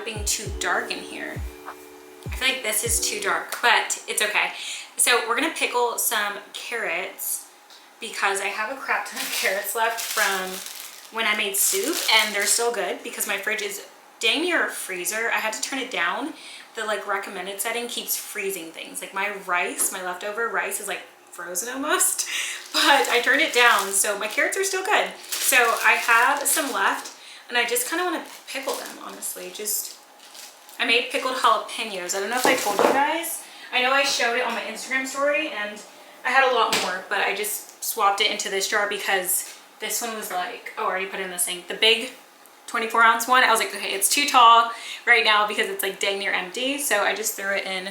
being too dark in here. I feel like this is too dark, but it's okay. So we're gonna pickle some carrots because I have a crap ton of carrots left from when I made soup, and they're still good because my fridge is dang near a freezer. I had to turn it down. The like recommended setting keeps freezing things. Like my rice, my leftover rice is like frozen almost, but I turned it down, so my carrots are still good. So I have some left, and I just kind of want to pickle them, honestly. I made pickled jalapenos. I don't know if I told you guys. I know I showed it on my Instagram story, and I had a lot more, but I just swapped it into this jar because this one was like, oh, I already put it in the sink. The big 24-ounce one, I was like, okay, it's too tall right now because it's like dang near empty. So I just threw it in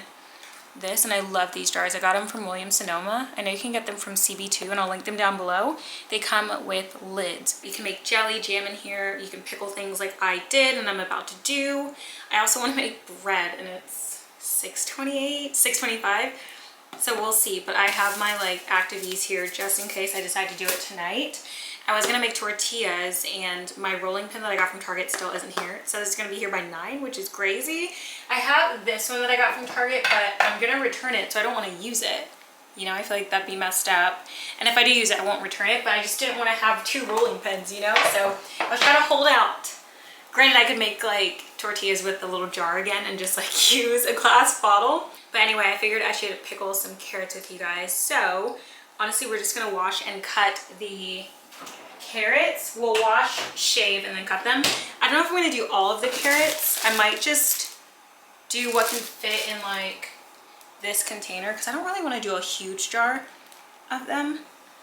this, and I love these jars. I got them from Williams-Sonoma. I know you can get them from CB2, and I'll link them down below. They come with lids. You can make jelly, jam in here. You can pickle things like I did and I'm about to do. I also want to make bread, and it's $6.28, $6.25. So we'll see, but I have my like Activies here just in case I decide to do it tonight. I was gonna make tortillas, and my rolling pin that I got from Target still isn't here. It says it's gonna be here by 9, which is crazy. I have this one that I got from Target, but I'm gonna return it, so I don't want to use it. You know, I feel like that'd be messed up. And if I do use it, I won't return it, but I just didn't want to have 2 rolling pins, you know? So I was trying to hold out. Granted, I could make like tortillas with the little jar again and just like use a glass bottle. But anyway, I figured I should pickle some carrots with you guys. So honestly, we're just gonna wash and cut the carrots. We'll wash, shave, and then cut them. I don't know if I'm gonna do all of the carrots. I might just do what can fit in like this container because I don't really want to do a huge jar of them,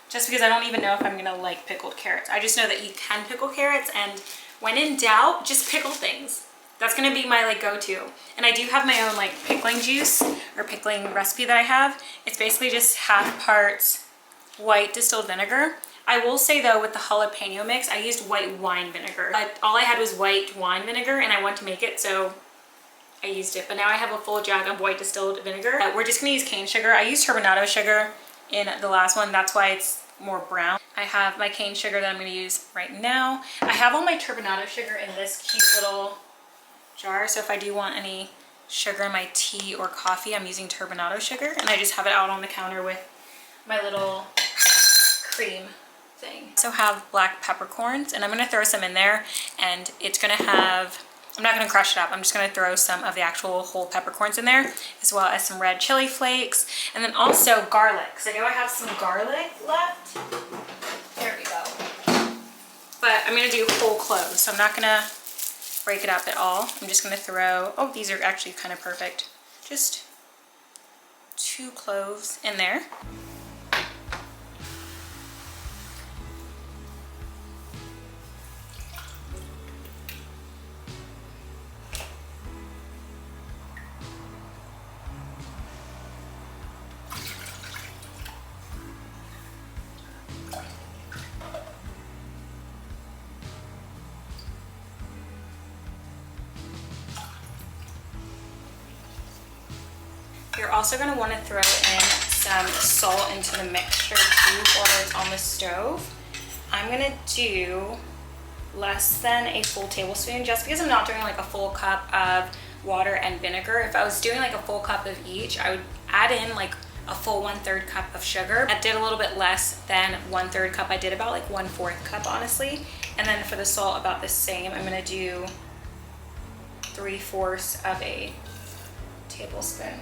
just because I don't even know if I'm gonna like pickled carrots. I just know that you can pickle carrots, and when in doubt, just pickle things. That's gonna be my like go-to. And I do have my own like pickling juice or pickling recipe that I have. It's basically just half parts white distilled vinegar. I will say though, with the jalapeno mix, I used white wine vinegar. But all I had was white wine vinegar, and I wanted to make it, so I used it. But now I have a full jug of white distilled vinegar. We're just gonna use cane sugar. I used turbinado sugar in the last one. That's why it's more brown. I have my cane sugar that I'm gonna use right now. I have all my turbinado sugar in this cute little jar. So if I do want any sugar in my tea or coffee, I'm using turbinado sugar. And I just have it out on the counter with my little cream thing. I also have black peppercorns, and I'm gonna throw some in there, and it's gonna have, I'm not gonna crush it up, I'm just gonna throw some of the actual whole peppercorns in there, as well as some red chili flakes, and then also garlic, because I know I have some garlic left. There we go. But I'm gonna do whole cloves, so I'm not gonna break it up at all. I'm just gonna throw, oh, these are actually kind of perfect. Just 2 cloves in there. You're also going to want to throw in some salt into the mixture too while it's on the stove. I'm going to do less than a full tablespoon just because I'm not doing like a full cup of water and vinegar. If I was doing like a full cup of each, I would add in like a full 1/3 cup of sugar. I did a little bit less than 1/3 cup. I did about like 1/4 cup, honestly. And then for the salt, about the same. I'm going to do 3/4 of a tablespoon.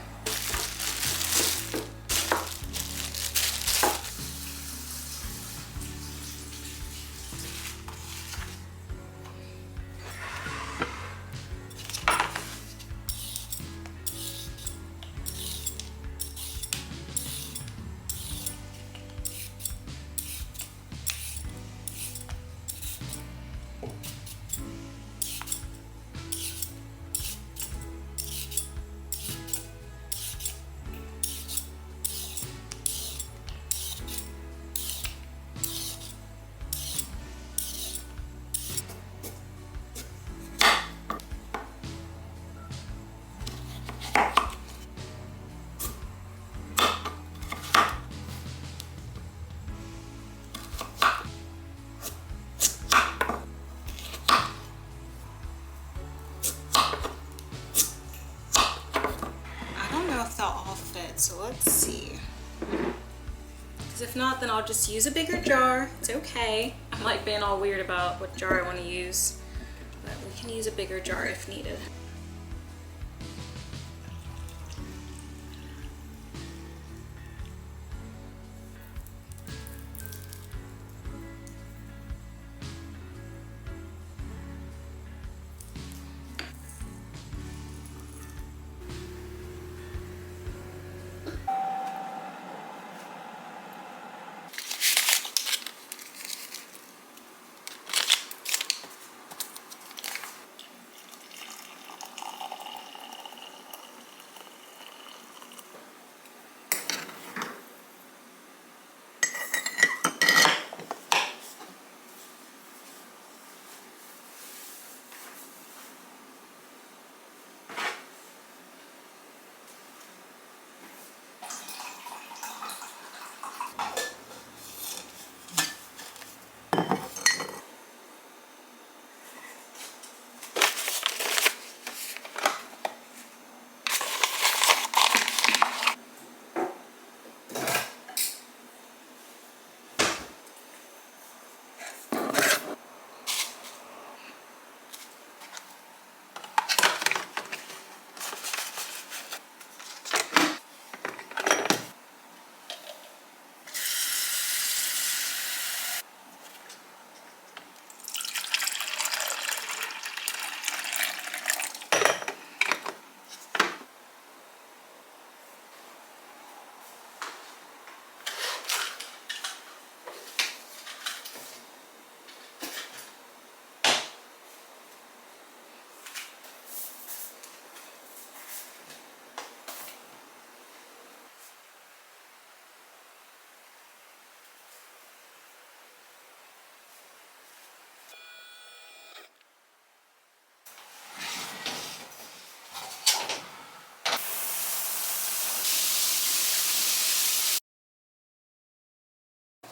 Because if not, then I'll just use a bigger jar. It's okay. I'm like being all weird about what jar I want to use, but we can use a bigger jar if needed.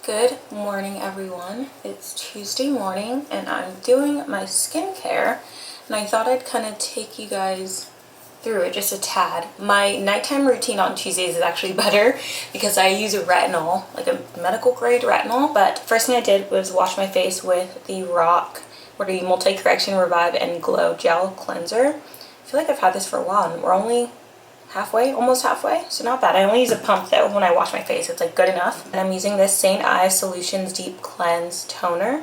Good morning, everyone. It's Tuesday morning and I'm doing my skincare, and I thought I'd kind of take you guys through it just a tad. My nighttime routine on Tuesdays is actually better because I use a retinol, like a medical grade retinol. But first thing I did was wash my face with the Multi Correction Revive and Glow Gel Cleanser. I feel like I've had this for a while and we're only almost halfway, so not bad. I only use a pump though when I wash my face. It's like good enough. And I'm using this St. Ives Solutions Deep Cleanse Toner,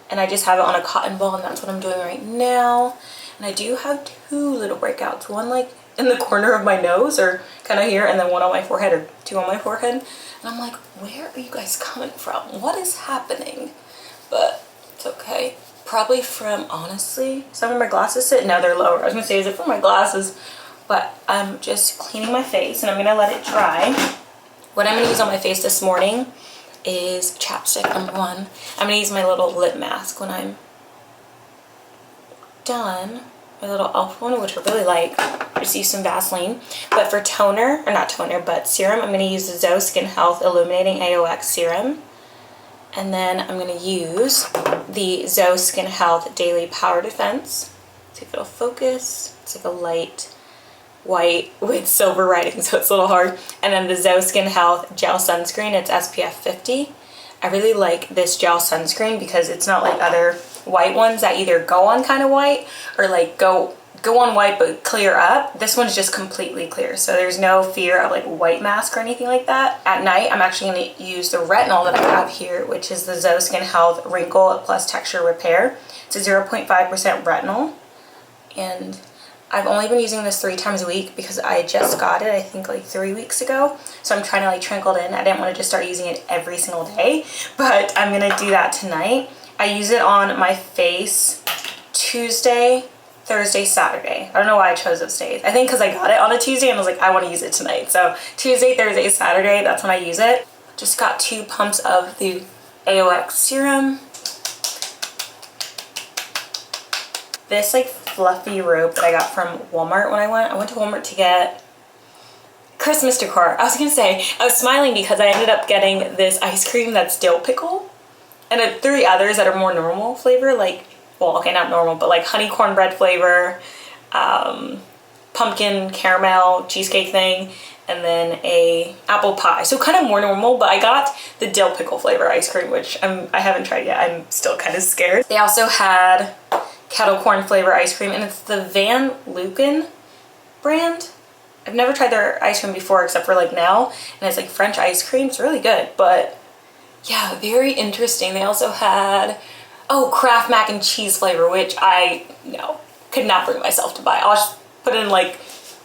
and I just have it on a cotton ball, and that's what I'm doing right now. And I do have two little breakouts, one like in the corner of my nose or kind of here, and then one on my forehead, or two on my forehead. And I'm like, where are you guys coming from? What is happening? But it's okay. Probably from, honestly, some of my glasses sit, no, they're lower. I was gonna say, is it from my glasses? But I'm just cleaning my face and I'm gonna let it dry. What I'm gonna use on my face this morning is chapstick, number one. I'm gonna use my little lip mask when I'm done. My little elf one, which I really like. Just use some Vaseline. But for toner, or not toner, but serum, I'm gonna use the Zoe Skin Health Illuminating AOX Serum. And then I'm gonna use the Zoe Skin Health Daily Power Defense. See if it'll focus. It's like a light white with silver writing, so it's a little hard. And then the Zoe Skin Health Gel Sunscreen, it's SPF 50. I really like this gel sunscreen because it's not like other white ones that either go on kind of white or like go on white but clear up. This one's just completely clear, so there's no fear of like white mask or anything like that. At night, I'm actually going to use the retinol that I have here, which is the Zoe Skin Health Wrinkle Plus Texture Repair. It's a 0.5% retinol, and I've only been using this 3 times a week because I just got it, I think like 3 weeks ago. So I'm trying to like trickle it in. I didn't want to just start using it every single day, but I'm gonna do that tonight. I use it on my face Tuesday, Thursday, Saturday. I don't know why I chose those days. I think because I got it on a Tuesday and I was like, I want to use it tonight. So Tuesday, Thursday, Saturday, that's when I use it. Just got 2 pumps of the AOX serum. This like fluffy robe that I got from Walmart when I went to Walmart to get Christmas decor. I was gonna say, I was smiling because I ended up getting this ice cream that's dill pickle and 3 others that are more normal flavor, like, well, okay, not normal, but like honey cornbread flavor, pumpkin caramel cheesecake thing, and then a apple pie. So kind of more normal, but I got the dill pickle flavor ice cream, which I haven't tried yet. I'm still kind of scared. They also had kettle corn flavor ice cream, and it's the Van Luken brand. I've never tried their ice cream before except for like now, and it's like French ice cream. It's really good, but yeah, very interesting. They also had, oh, Kraft mac and cheese flavor, which I could not bring myself to buy. I'll just put in like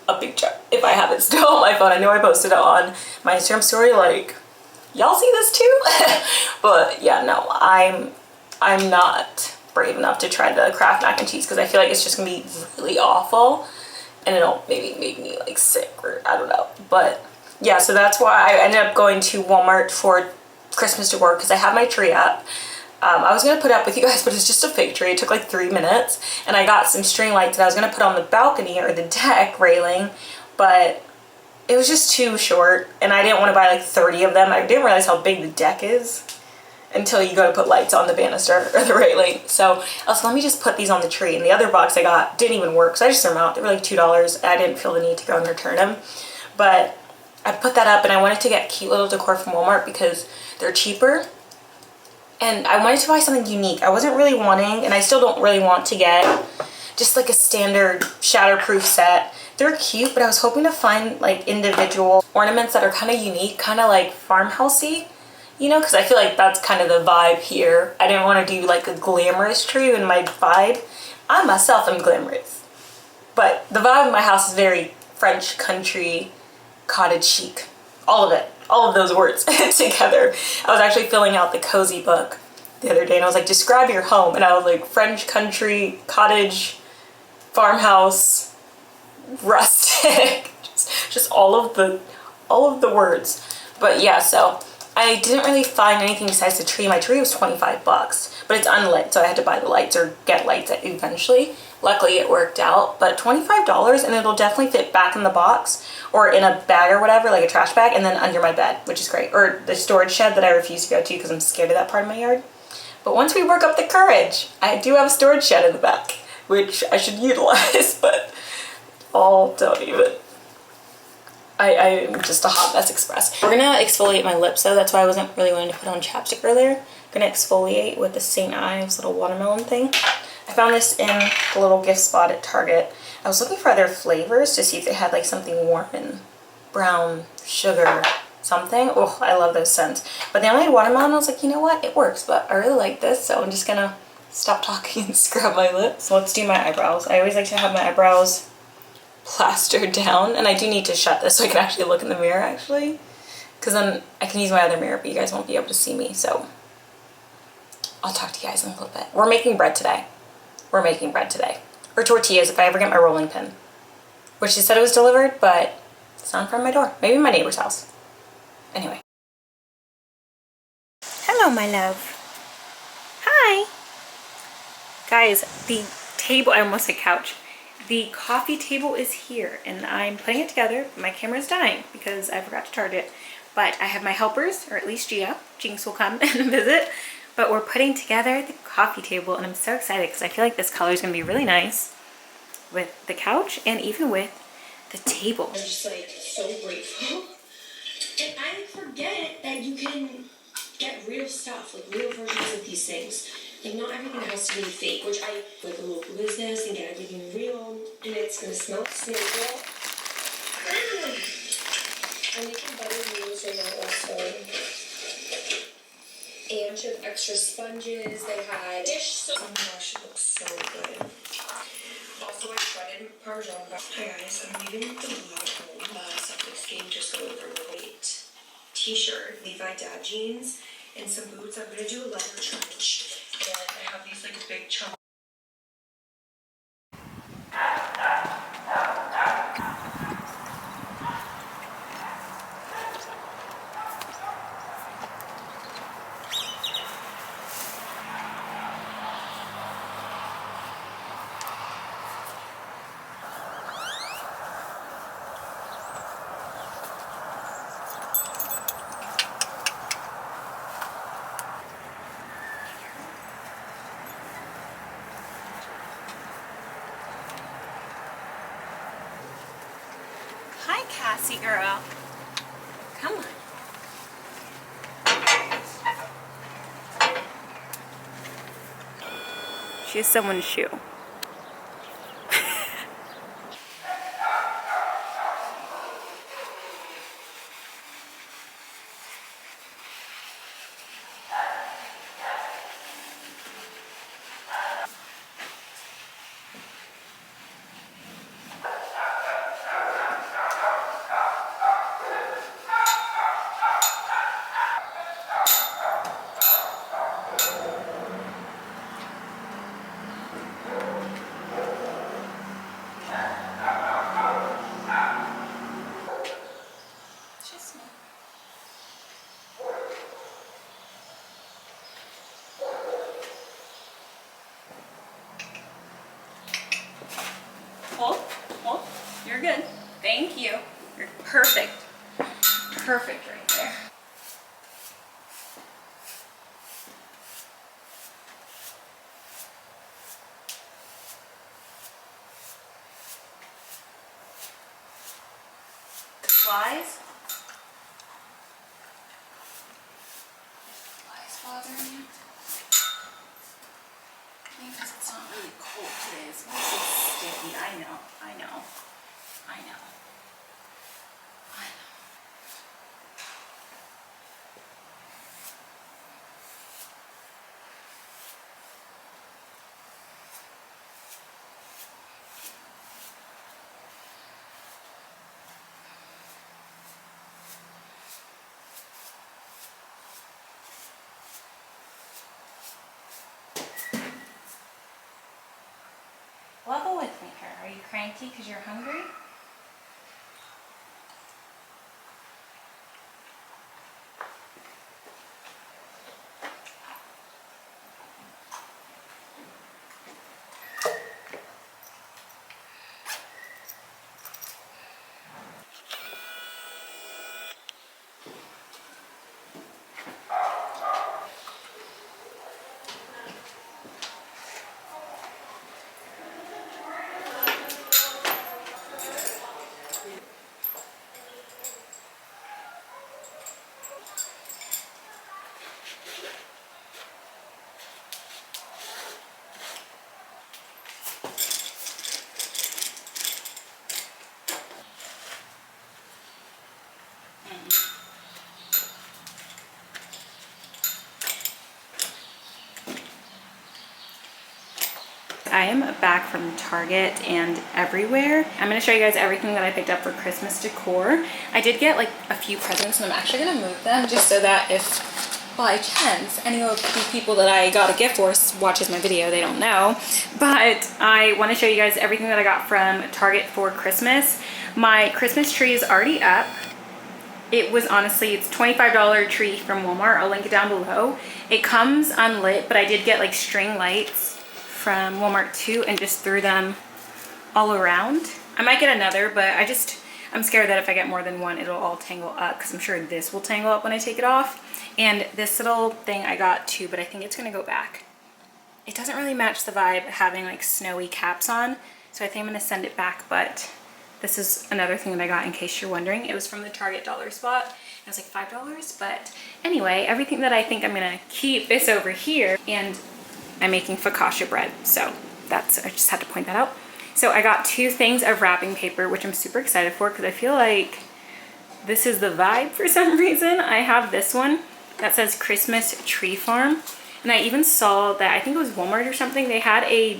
a big chunk if I have it still on my phone. I know I posted it on my Instagram story, like, y'all see this too? But yeah, no, I'm not brave enough to try the Kraft mac and cheese because I feel like it's just gonna be really awful and it'll maybe make me like sick or I don't know. But yeah, so that's why I ended up going to Walmart for Christmas decor because I have my tree up. I was gonna put it up with you guys, but it's just a fake tree. It took like 3 minutes, and I got some string lights that I was gonna put on the balcony or the deck railing, but it was just too short, and I didn't want to buy like 30 of them. I didn't realize how big the deck is until you go to put lights on the banister or the railing. So I was like, let me just put these on the tree. And the other box I got didn't even work, so I just threw them out. They were like $2. I didn't feel the need to go and return them, but I put that up, and I wanted to get cute little decor from Walmart because they're cheaper. And I wanted to buy something unique. I wasn't really wanting, and I still don't really want to get just like a standard shatterproof set. They're cute, but I was hoping to find like individual ornaments that are kind of unique, kind of like farmhousey, you know, because I feel like that's kind of the vibe here. I didn't want to do like a glamorous tree in my vibe. I myself am glamorous, but the vibe of my house is very French country, cottage chic, all of it. All of those words together. I was actually filling out the cozy book the other day, and I was like, describe your home, and I was like, French country, cottage, farmhouse, rustic, just all of the words. But yeah, so I didn't really find anything besides the tree. My tree was 25 bucks, but it's unlit, so I had to buy the lights or get lights eventually. Luckily it worked out, but $25, and it'll definitely fit back in the box or in a bag or whatever, like a trash bag, and then under my bed, which is great. Or the storage shed that I refuse to go to because I'm scared of that part of my yard. But once we work up the courage, I do have a storage shed in the back, which I should utilize, but don't even. I'm just a hot mess express. We're gonna exfoliate my lips though. That's why I wasn't really wanting to put on chapstick earlier. I'm gonna exfoliate with the St. Ives little watermelon thing. I found this in the little gift spot at Target. I was looking for other flavors to see if they had like something warm and brown sugar something. Oh, I love those scents. But they only had watermelon. I was like, you know what? It works, but I really like this, so I'm just gonna stop talking and scrub my lips. So let's do my eyebrows. I always like to have my eyebrows plastered down, and I do need to shut this so I can actually look in the mirror actually, because then I can use my other mirror, but you guys won't be able to see me, so I'll talk to you guys in a little bit. We're making bread today. We're making bread today. Or tortillas if I ever get my rolling pin. Which she said it was delivered, but it's not in front of my door. Maybe my neighbor's house. Anyway. Hello, my love. Hi. Guys, the table, I almost said couch. The coffee table is here, and I'm putting it together. My camera's dying because I forgot to charge it. But I have my helpers, or at least Gia. Jinx will come and visit. But we're putting together the coffee table, and I'm so excited because I feel like this color is going to be really nice with the couch and even with the table. I'm just like so grateful. And I forget that you can get real stuff, like real versions of these things. Like not everything has to be fake, which I like a local business and get everything real, and it's going to smell snowball. I'm making butter noodles right now also. And bunch of extra sponges. They had dish soap. Oh my gosh, it looks so good. Also, I shredded Parmesan. Hi guys, I'm leaving the vlog at home. Septic scheme just got over my weight. T-shirt, Levi dad jeans, and some boots. I'm gonna do a leather trench, and I have these like big chunks. Cassie girl. Come on. She's someone's shoe. Hold, hold. You're good. Thank you. You're perfect. Perfect right there. Flies? Flies bothering you? Maybe because it's not really cold today. It's mostly sticky. I know. I know. I know. I know. Level with me, her. Are you cranky because you're hungry? I am back from Target and everywhere. I'm going to show you guys everything that I picked up for Christmas decor. I did get like a few presents and I'm actually going to move them just so that if by chance any of the people that I got a gift for watches my video, they don't know. But I want to show you guys everything that I got from Target for Christmas. My Christmas tree is already up. It was honestly, it's $25 tree from Walmart. I'll link it down below. It comes unlit, but I did get like string lights from Walmart too and just threw them all around. I might get another, but I'm scared that if I get more than one, it'll all tangle up because I'm sure this will tangle up when I take it off. And this little thing I got too, but I think it's gonna go back. It doesn't really match the vibe having like snowy caps on, so I think I'm gonna send it back, but this is another thing that I got in case you're wondering. It was from the Target dollar spot. It was like $5, but anyway, everything that I think I'm gonna keep is over here, and I'm making focaccia bread, so I just had to point that out. So I got 2 things of wrapping paper, which I'm super excited for because I feel like this is the vibe for some reason. I have this one that says Christmas Tree Farm, and I even saw that, I think it was Walmart or something, they had a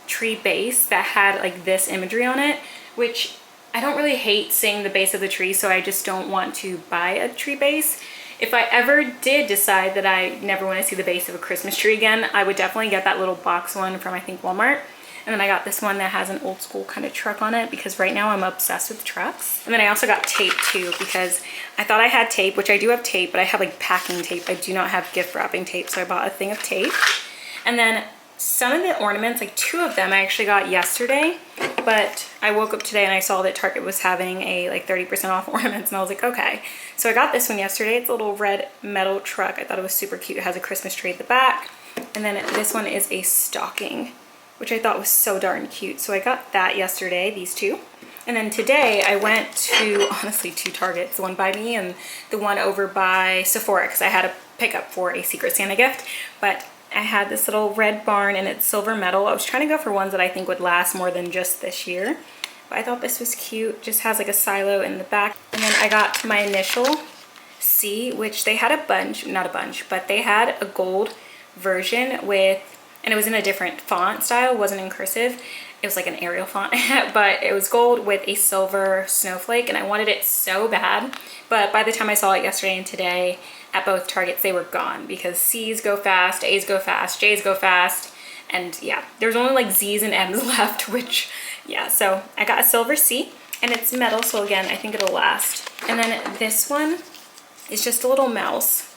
tree base that had like this imagery on it, which I don't really hate seeing the base of the tree, so I just don't want to buy a tree base. If I ever did decide that I never want to see the base of a Christmas tree again, I would definitely get that little box one from, I think, Walmart. And then I got this one that has an old school kind of truck on it because right now I'm obsessed with trucks. And then I also got tape too because I thought I had tape, which I do have tape, but I have like packing tape. I do not have gift wrapping tape, so I bought a thing of tape. And then some of the ornaments, like 2 of them I actually got yesterday, but I woke up today and I saw that Target was having a like 30% off ornaments, and I was like, okay. So I got this one yesterday. It's a little red metal truck. I thought it was super cute. It has a Christmas tree at the back. And then this one is a stocking, which I thought was so darn cute. So I got that yesterday, these 2. And then today I went to, honestly, 2 Targets, the one by me and the one over by Sephora, because I had a pickup for a Secret Santa gift. But I had this little red barn and it's silver metal. I was trying to go for ones that I think would last more than just this year. But I thought this was cute. Just has like a silo in the back. And then I got my initial C, which they had a bunch, not a bunch, but they had a gold version with, and it was in a different font style, wasn't in cursive. It was like an Arial font, but it was gold with a silver snowflake, and I wanted it so bad. But by the time I saw it yesterday and today at both Targets, they were gone because C's go fast, A's go fast, J's go fast. And yeah, there's only like Z's and M's left, which yeah, so I got a silver C and it's metal. So again, I think it'll last. And then this one is just a little mouse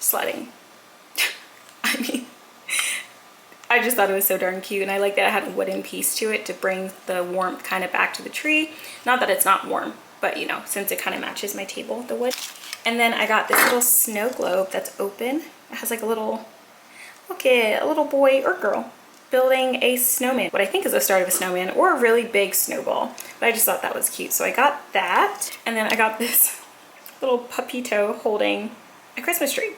sledding. I mean, I just thought it was so darn cute, and I like that it had a wooden piece to it to bring the warmth kind of back to the tree. Not that it's not warm, but you know, since it kind of matches my table, the wood. And then I got this little snow globe that's open. It has like a little, look at a little boy or girl building a snowman, what I think is the start of a snowman or a really big snowball. But I just thought that was cute, so I got that. And then I got this little puppito holding a Christmas tree.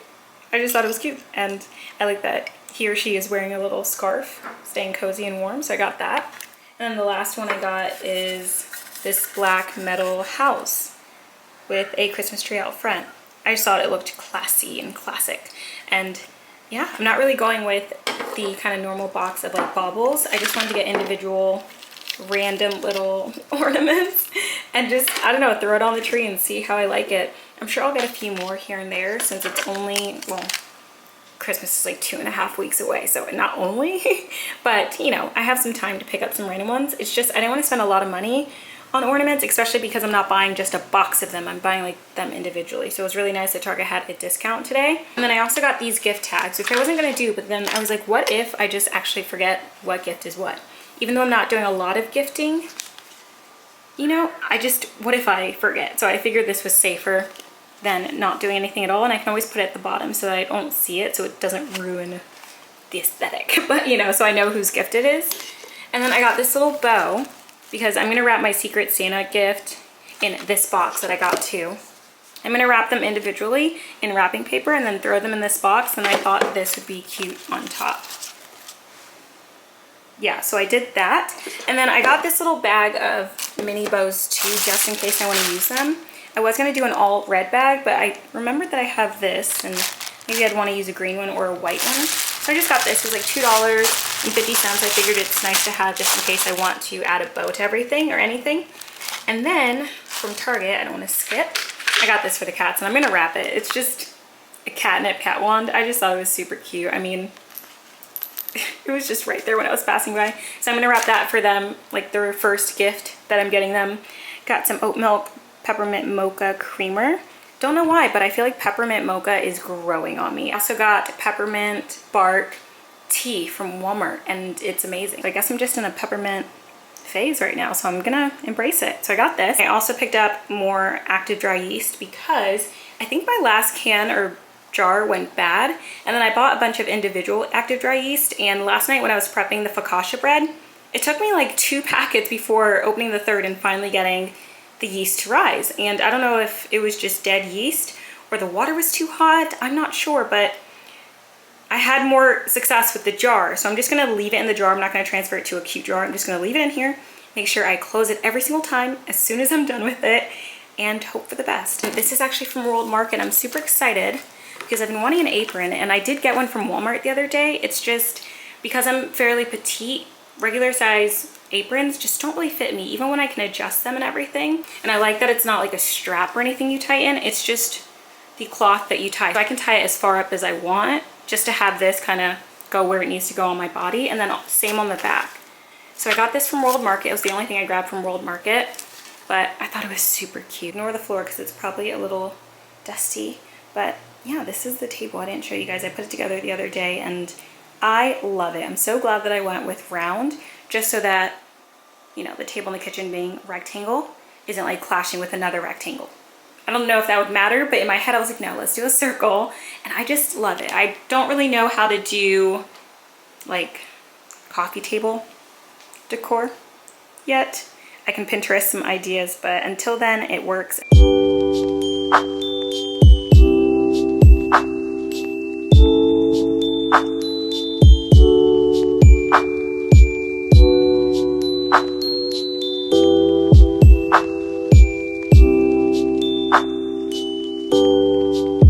I just thought it was cute, and I like that he or she is wearing a little scarf, staying cozy and warm, so I got that. And then the last one I got is this black metal house with a Christmas tree out front. I just thought it looked classy and classic. And yeah, I'm not really going with the kind of normal box of like baubles. I just wanted to get individual random little ornaments and just, I don't know, throw it on the tree and see how I like it. I'm sure I'll get a few more here and there since it's only, well, Christmas is like 2.5 weeks away, so not only, but you know, I have some time to pick up some random ones. It's just, I didn't want to spend a lot of money on ornaments, especially because I'm not buying just a box of them. I'm buying like them individually. So it was really nice that Target had a discount today. And then I also got these gift tags, which I wasn't going to do, but then I was like, what if I just actually forget what gift is what? Even though I'm not doing a lot of gifting, you know, what if I forget? So I figured this was safer than not doing anything at all, and I can always put it at the bottom so that I don't see it, so it doesn't ruin the aesthetic. But you know, so I know whose gift it is. And then I got this little bow because I'm gonna wrap my Secret Santa gift in this box that I got too. I'm gonna wrap them individually in wrapping paper and then throw them in this box, and I thought this would be cute on top. Yeah, so I did that. And then I got this little bag of mini bows too, just in case I want to use them. I was going to do an all red bag, but I remembered that I have this, and maybe I'd want to use a green one or a white one. So I just got this. It was like $2.50. I figured it's nice to have just in case I want to add a bow to everything or anything. And then from Target, I don't want to skip, I got this for the cats, and I'm going to wrap it. It's just a catnip cat wand. I just thought it was super cute. I mean, it was just right there when I was passing by. So I'm going to wrap that for them, like their first gift that I'm getting them. Got some oat milk peppermint mocha creamer. Don't know why, but I feel like peppermint mocha is growing on me. I also got peppermint bark tea from Walmart, and it's amazing. I guess I'm just in a peppermint phase right now, so I'm gonna embrace it. So I got this. I also picked up more active dry yeast because I think my last can or jar went bad, and then I bought a bunch of individual active dry yeast, and last night when I was prepping the focaccia bread, it took me like 2 packets before opening the third and finally getting the yeast to rise. And I don't know if it was just dead yeast or the water was too hot, I'm not sure, but I had more success with the jar. So I'm just gonna leave it in the jar. I'm not gonna transfer it to a cute jar. I'm just gonna leave it in here, make sure I close it every single time as soon as I'm done with it, and hope for the best. This is actually from World Market. I'm super excited because I've been wanting an apron, and I did get one from Walmart the other day. It's just because I'm fairly petite, regular size aprons just don't really fit me, even when I can adjust them and everything. And I like that it's not like a strap or anything you tighten, it's just the cloth that you tie. So I can tie it as far up as I want, just to have this kind of go where it needs to go on my body, and then same on the back. So I got this from World Market. It was the only thing I grabbed from World Market, but I thought it was super cute. Ignore the floor because it's probably a little dusty, but yeah, this is the table. I didn't show you guys. I put it together the other day, and I love it. I'm so glad that I went with round, just so that, you know, the table in the kitchen being rectangle isn't like clashing with another rectangle. I don't know if that would matter, but in my head I was like, no, let's do a circle. And I just love it. I don't really know how to do like coffee table decor yet. I can Pinterest some ideas, but until then, it works.